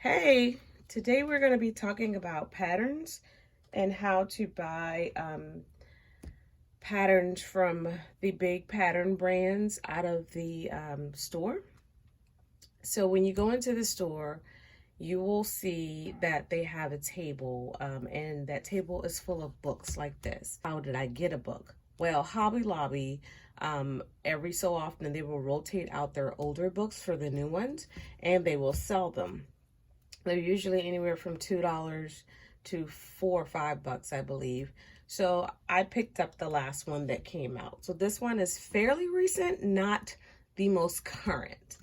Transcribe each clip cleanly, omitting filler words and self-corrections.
Hey, today we're going to be talking about patterns and how to buy patterns from the big pattern brands out of the store. So when you go into the store, you will see that they have a table, and that table is full of books like this. How did I get a book? Well, Hobby Lobby, every so often they will rotate out their older books for the new ones, and they will sell them. They're usually anywhere from $2 to $4 or $5, I believe. So I picked up the last one that came out. So this one is fairly recent, not the most current.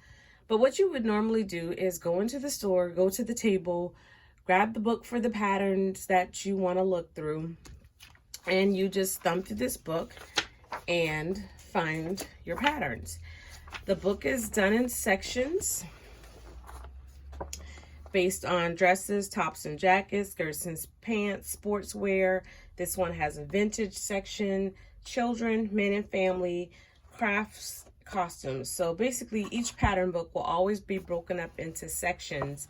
But what you would normally do is go into the store, go to the table, grab the book for the patterns that you want to look through, and you just thumb through this book and find your patterns. The book is done in sections based on dresses, tops and jackets, skirts and pants, sportswear. This one has a vintage section, children, men and family, crafts, costumes. So basically each pattern book will always be broken up into sections,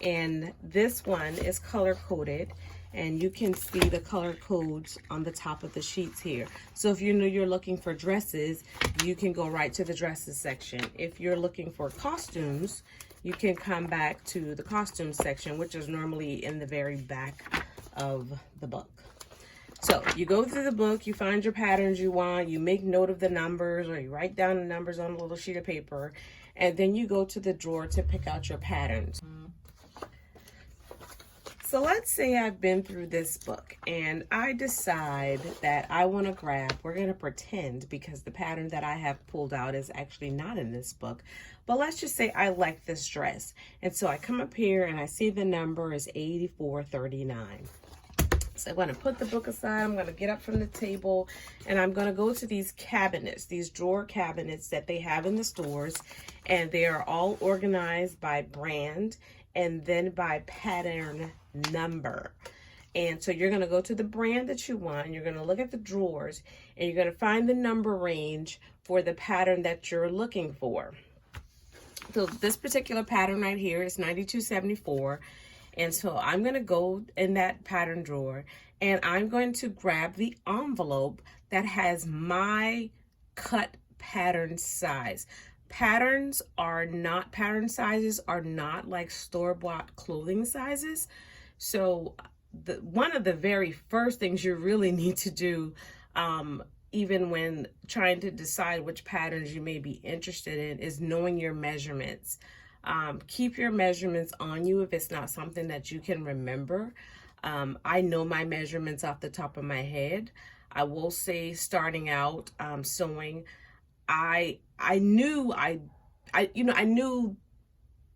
and this one is color coded, and you can see the color codes on the top of the sheets here. So if you know you're looking for dresses, you can go right to the dresses section. If you're looking for costumes, you can come back to the costume section, which is normally in the very back of the book. So you go through the book, you find your patterns you want, you make note of the numbers, or you write down the numbers on a little sheet of paper, and then you go to the drawer to pick out your patterns. So let's say I've been through this book and I decide that I want to grab, we're going to pretend because the pattern that I have pulled out is actually not in this book, but let's just say I like this dress. And so I come up here and I see the number is 8439. So I'm going to put the book aside, I'm going to get up from the table, and I'm going to go to these cabinets, these drawer cabinets that they have in the stores, and they are all organized by brand and then by pattern number. And so you're going to go to the brand that you want, and you're going to look at the drawers, and you're going to find the number range for the pattern that you're looking for. So this particular pattern right here is 9274. And so I'm going to go in that pattern drawer, and I'm going to grab the envelope that has my cut pattern size. Pattern sizes are not like store-bought clothing sizes. So one of the very first things you really need to do, even when trying to decide which patterns you may be interested in, is knowing your measurements. Keep your measurements on you if it's not something that you can remember. I know my measurements off the top of my head. I will say, starting out sewing, I knew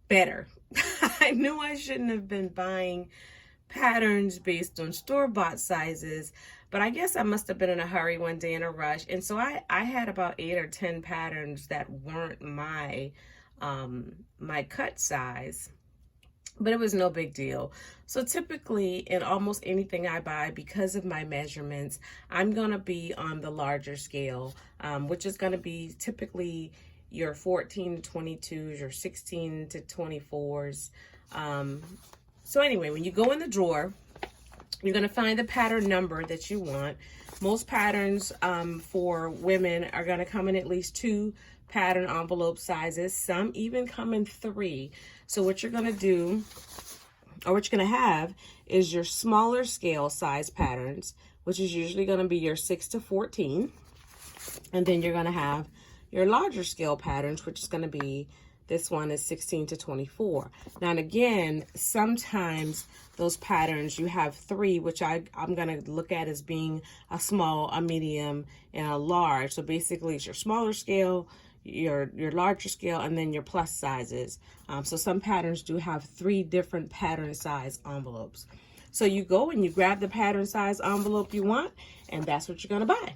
better. I knew I shouldn't have been buying patterns based on store-bought sizes, but I guess I must have been in a hurry one day, in a rush, and so I had about 8 or 10 patterns that weren't my cut size, but it was no big deal. So typically in almost anything I buy, because of my measurements, I'm gonna be on the larger scale, which is gonna be typically your 14 to 22s, your 16 to 24s. So anyway, when you go in the drawer, you're gonna find the pattern number that you want. Most patterns for women are gonna come in at least 2 pattern envelope sizes. Some even come in 3. So what you're going to do, or what you're going to have, is your smaller scale size patterns, which is usually going to be your 6 to 14. And then you're going to have your larger scale patterns, which is going to be, this one is 16 to 24. Now, and again, sometimes those patterns, you have 3, which I'm going to look at as being a small, a medium, and a large. So basically it's your smaller scale, your larger scale, and then your plus sizes. So some patterns do have 3 different pattern size envelopes. So you go and you grab the pattern size envelope you want, and that's what you're going to buy.